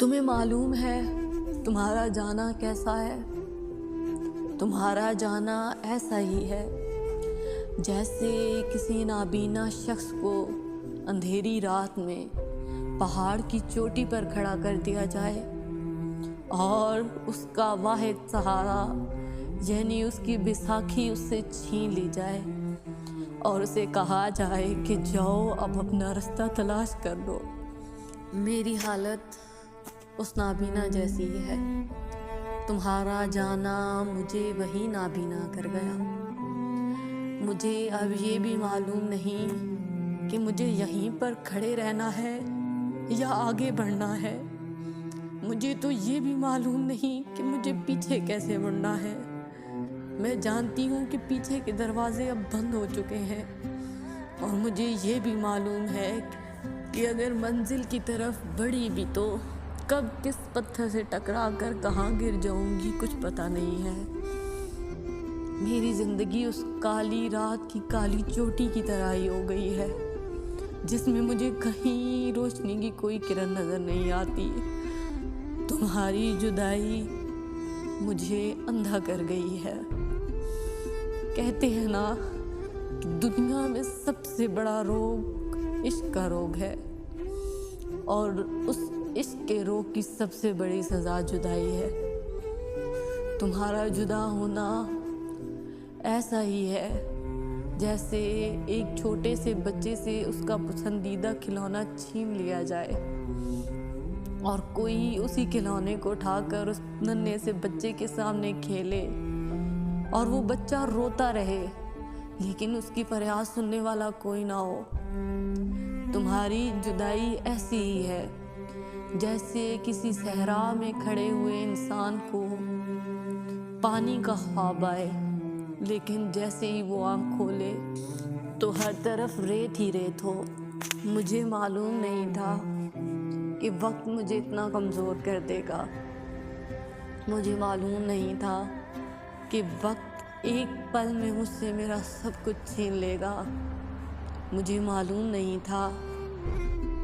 तुम्हें मालूम है तुम्हारा जाना कैसा है? तुम्हारा जाना ऐसा ही है जैसे किसी नाबीना शख्स को अंधेरी रात में पहाड़ की चोटी पर खड़ा कर दिया जाए और उसका वाहिद सहारा यानी उसकी बैसाखी उससे छीन ली जाए और उसे कहा जाए कि जाओ अब अपना रास्ता तलाश कर लो। मेरी हालत उस नाबीना जैसी ही है। तुम्हारा जाना मुझे वही नाबीना कर गया। मुझे अब ये भी मालूम नहीं कि मुझे यहीं पर खड़े रहना है या आगे बढ़ना है। मुझे तो ये भी मालूम नहीं कि मुझे पीछे कैसे मुड़ना है। मैं जानती हूँ कि पीछे के दरवाजे अब बंद हो चुके हैं और मुझे ये भी मालूम है कि अगर मंजिल की तरफ बढ़ी भी तो कब किस पत्थर से टकरा कर कहाँ गिर जाऊंगी कुछ पता नहीं है। मेरी जिंदगी उस काली रात की काली चोटी की तरह ही हो गई है जिसमें मुझे कहीं रोशनी की कोई किरण नजर नहीं आती। तुम्हारी जुदाई मुझे अंधा कर गई है। कहते हैं ना कि दुनिया में सबसे बड़ा रोग इश्क का रोग है और उस इश्क के रोग की सबसे बड़ी सजा जुदाई है। तुम्हारा जुदा होना ऐसा ही है जैसे एक छोटे से बच्चे से उसका पसंदीदा खिलौना छीन लिया जाए और कोई उसी खिलौने को उठाकर उस नन्हे से बच्चे के सामने खेले और वो बच्चा रोता रहे लेकिन उसकी फरियाद सुनने वाला कोई ना हो। तुम्हारी जुदाई ऐसी ही है जैसे किसी सहरा में खड़े हुए इंसान को पानी का ख्वाब आए लेकिन जैसे ही वो आँख खोले तो हर तरफ रेत ही रेत हो। मुझे मालूम नहीं था कि वक्त मुझे इतना कमज़ोर कर देगा। मुझे मालूम नहीं था कि वक्त एक पल में मुझसे मेरा सब कुछ छीन लेगा। मुझे मालूम नहीं था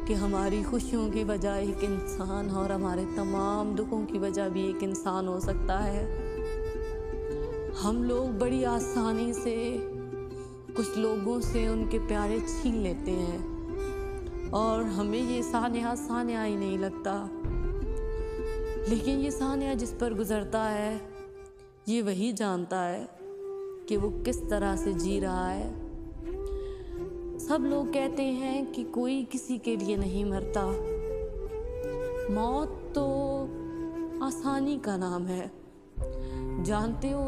कि हमारी खुशियों की वजह एक इंसान और हमारे तमाम दुखों की वजह भी एक इंसान हो सकता है। हम लोग बड़ी आसानी से कुछ लोगों से उनके प्यारे छीन लेते हैं और हमें ये सानिया ही नहीं लगता, लेकिन ये सानिया जिस पर गुजरता है ये वही जानता है कि वो किस तरह से जी रहा है। सब लोग कहते हैं कि कोई किसी के लिए नहीं मरता। मौत तो आसानी का नाम है। जानते हो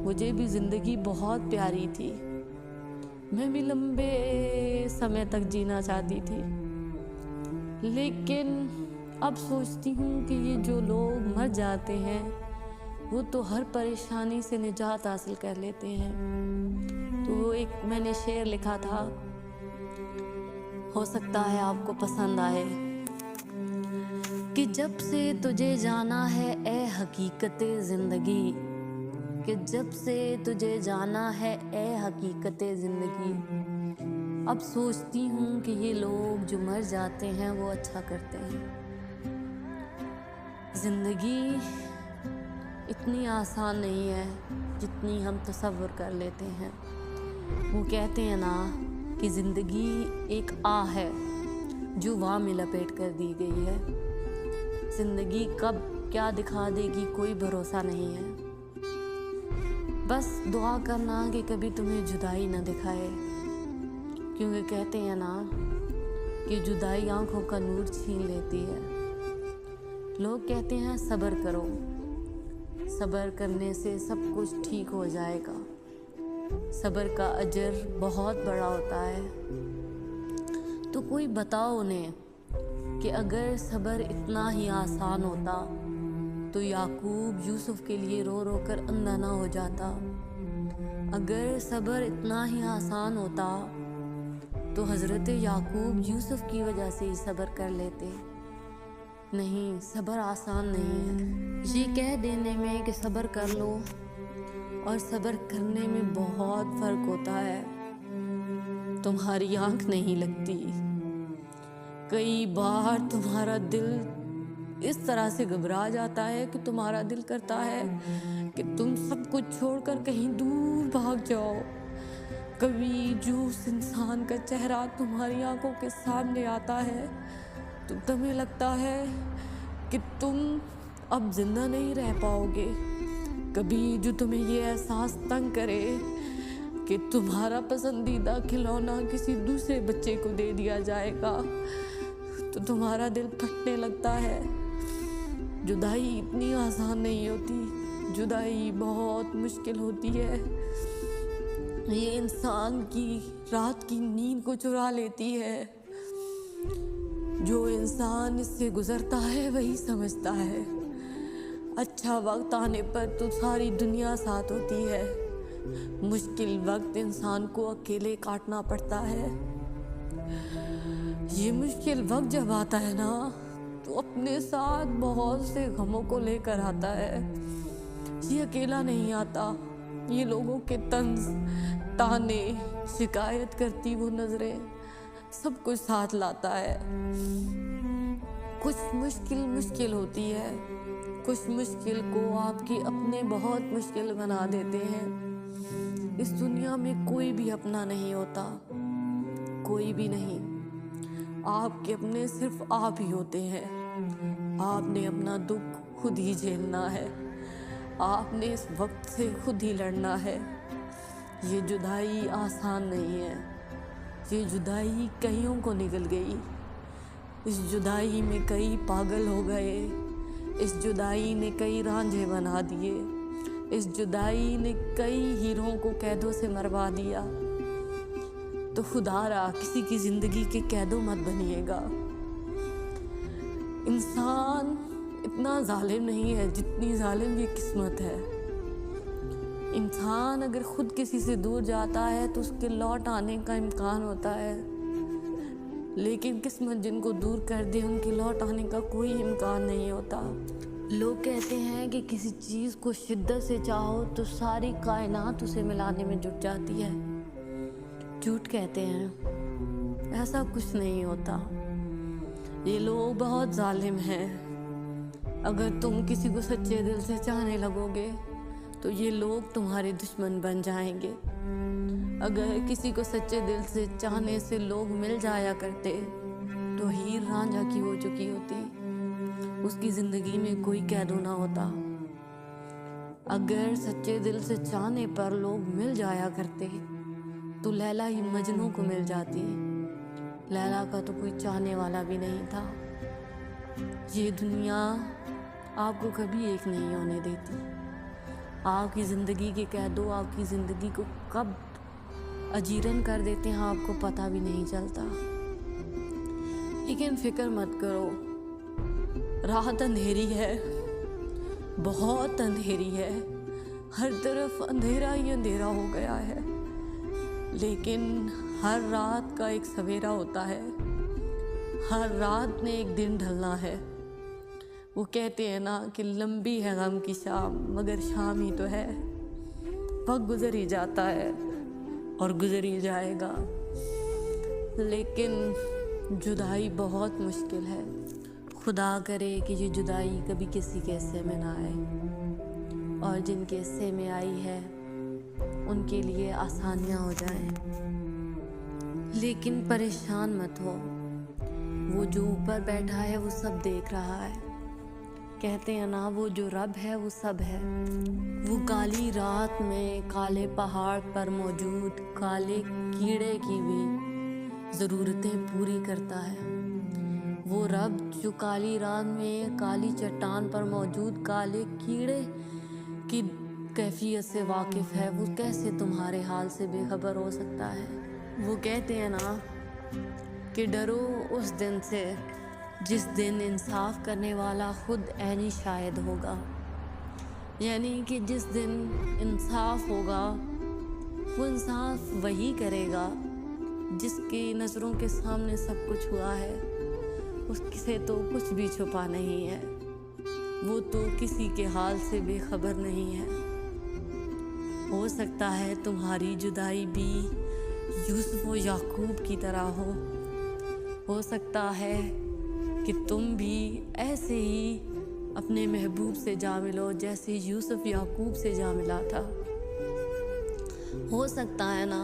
मुझे भी ज़िंदगी बहुत प्यारी थी। मैं भी लंबे समय तक जीना चाहती थी, लेकिन अब सोचती हूँ कि ये जो लोग मर जाते हैं वो तो हर परेशानी से निजात हासिल कर लेते हैं। तो वो एक मैंने शेर लिखा था, हो सकता है आपको पसंद आए कि जब से तुझे जाना है ए हकीकते ज़िंदगी, कि जब से तुझे जाना है ए हकीकते ज़िंदगी। अब सोचती हूँ कि ये लोग जो मर जाते हैं वो अच्छा करते हैं। ज़िंदगी इतनी आसान नहीं है जितनी हम तसव्वुर कर लेते हैं। वो कहते हैं ना कि ज़िंदगी एक आह है जो वाह में लपेट कर दी गई है। ज़िंदगी कब क्या दिखा देगी कोई भरोसा नहीं है। बस दुआ करना कि कभी तुम्हें जुदाई ना दिखाए, क्योंकि कहते हैं ना कि जुदाई आंखों का नूर छीन लेती है। लोग कहते हैं सब्र करो, सब्र करने से सब कुछ ठीक हो जाएगा। सब्र का अजर बहुत बड़ा होता है। तो कोई बताओ उन्हें कि अगर सब्र इतना ही आसान होता तो याकूब यूसुफ के लिए रो रो कर अंधा ना हो जाता। अगर सब्र इतना ही आसान होता तो हज़रत याकूब यूसुफ की वजह से ही सब्र कर लेते। नहीं, सब्र आसान नहीं है। ये कह देने में कि सब्र कर लो और सब्र करने में बहुत फ़र्क होता है। तुम्हारी आँख नहीं लगती, कई बार तुम्हारा दिल इस तरह से घबरा जाता है कि तुम्हारा दिल करता है कि तुम सब कुछ छोड़कर कहीं दूर भाग जाओ। कभी जो उस इंसान का चेहरा तुम्हारी आंखों के सामने आता है तो तुम्हें लगता है कि तुम अब जिंदा नहीं रह पाओगे। कभी जो तुम्हें ये एहसास तंग करे कि तुम्हारा पसंदीदा खिलौना किसी दूसरे बच्चे को दे दिया जाएगा तो तुम्हारा दिल फटने लगता है। जुदाई इतनी आसान नहीं होती, जुदाई बहुत मुश्किल होती है। ये इंसान की रात की नींद को चुरा लेती है। जो इंसान इससे गुजरता है वही समझता है। अच्छा वक्त आने पर तो सारी दुनिया साथ होती है, मुश्किल वक्त इंसान को अकेले काटना पड़ता है। ये मुश्किल वक्त जब आता है ना तो अपने साथ बहुत से गमों को लेकर आता है। ये अकेला नहीं आता, ये लोगों के तंज, ताने, शिकायत करती वो नजरें, सब कुछ साथ लाता है। कुछ मुश्किल होती है, कुछ मुश्किल को आपके अपने बहुत मुश्किल बना देते हैं। इस दुनिया में कोई भी अपना नहीं होता, कोई भी नहीं। आपके अपने सिर्फ आप ही होते हैं। आपने अपना दुख खुद ही झेलना है, आपने इस वक्त से खुद ही लड़ना है। ये जुदाई आसान नहीं है। ये जुदाई कईयों को निकल गई। इस जुदाई में कई पागल हो गए। इस जुदाई ने कई रांझे बना दिए। इस जुदाई ने कई हीरों को कैदों से मरवा दिया। तो खुदारा किसी की जिंदगी के कैदों मत बनिएगा। इंसान इतना जालिम नहीं है जितनी जालिम ये किस्मत है। इंसान अगर खुद किसी से दूर जाता है तो उसके लौट आने का इम्कान होता है, लेकिन किस्मत जिनको दूर कर दे उनके लौट आने का कोई इम्कान नहीं होता। लोग कहते हैं कि किसी चीज़ को शिद्दत से चाहो तो सारी कायनात उसे मिलाने में जुट जाती है। झूठ कहते हैं, ऐसा कुछ नहीं होता। ये लोग बहुत जालिम हैं। अगर तुम किसी को सच्चे दिल से चाहने लगोगे तो ये लोग तुम्हारे दुश्मन बन जाएंगे। अगर किसी को सच्चे दिल से चाहने से लोग मिल जाया करते तो हीर रांझा की हो चुकी होती, उसकी ज़िंदगी में कोई कैदो ना होता। अगर सच्चे दिल से चाहने पर लोग मिल जाया करते तो लैला ही मजनू को मिल जाती। लैला का तो कोई चाहने वाला भी नहीं था। ये दुनिया आपको कभी एक नहीं होने देती। आपकी ज़िंदगी के कैदों आपकी ज़िंदगी को कब अजीरन कर देते हैं आपको पता भी नहीं चलता। लेकिन फिक्र मत करो, रात अंधेरी है, बहुत अंधेरी है, हर तरफ अंधेरा ही अंधेरा हो गया है। लेकिन हर रात का एक सवेरा होता है, हर रात में एक दिन ढलना है। वो कहते हैं ना कि लंबी है गम की शाम मगर शाम ही तो है। वक्त गुजर ही जाता है और गुजर ही जाएगा। लेकिन जुदाई बहुत मुश्किल है। खुदा करे कि ये जुदाई कभी किसी के हिस्से में ना आए, और जिनके हिस्से में आई है उनके लिए आसानियाँ हो जाएं। लेकिन परेशान मत हो, वो जो ऊपर बैठा है वो सब देख रहा है। कहते हैं ना वो जो रब है वो सब है। वो काली रात में काले पहाड़ पर मौजूद काले कीड़े की भी ज़रूरतें पूरी करता है। वो रब जो काली रात में काली चट्टान पर मौजूद काले कीड़े की कैफियत से वाकिफ़ है, वो कैसे तुम्हारे हाल से बेखबर हो सकता है। वो कहते हैं ना कि डरो उस दिन से जिस दिन इंसाफ करने वाला खुद ऐनी शायद होगा। यानी कि जिस दिन इंसाफ होगा वो इंसाफ वही करेगा जिसकी नज़रों के सामने सब कुछ हुआ है। उससे तो कुछ भी छुपा नहीं है, वो तो किसी के हाल से बेखबर नहीं है। हो सकता है तुम्हारी जुदाई भी यूसुफ व याकूब की तरह हो सकता है कि तुम भी ऐसे ही अपने महबूब से जा मिलो जैसे यूसुफ याकूब से जा मिला था। हो सकता है ना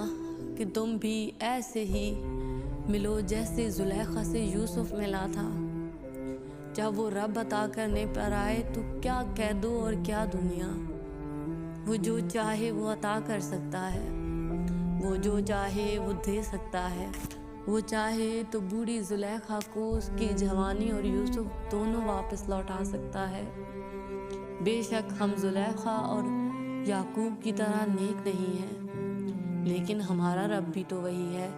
कि तुम भी ऐसे ही मिलो जैसे जुलेखा से यूसुफ मिला था। जब वो रब अता करने पर आए तो क्या कैदो और क्या दुनिया। वो जो चाहे वो अता कर सकता है, वो जो चाहे वो दे सकता है। वो चाहे तो बूढ़ी जुलेखा को उसकी जवानी और यूसुफ दोनों वापस लौटा सकता है। बेशक हम जुलेखा और याकूब की तरह नेक नहीं हैं, लेकिन हमारा रब भी तो वही है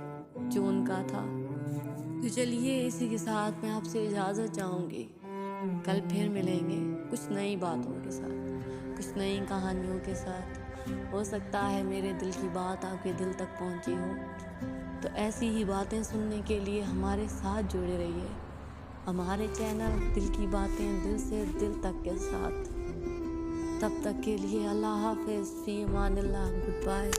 जो उनका था। तो चलिए इसी के साथ मैं आपसे इजाज़त चाहूँगी। कल फिर मिलेंगे कुछ नई बातों के साथ, कुछ नई कहानियों के साथ। हो सकता है मेरे दिल की बात आपके दिल तक पहुँची हो। तो ऐसी ही बातें सुनने के लिए हमारे साथ जुड़े रहिए। हमारे चैनल दिल की बातें दिल से दिल तक के साथ। तब तक के लिए अल्लाह हाफ़िज़, फ़ी अमानिल्लाह, गुड बाय।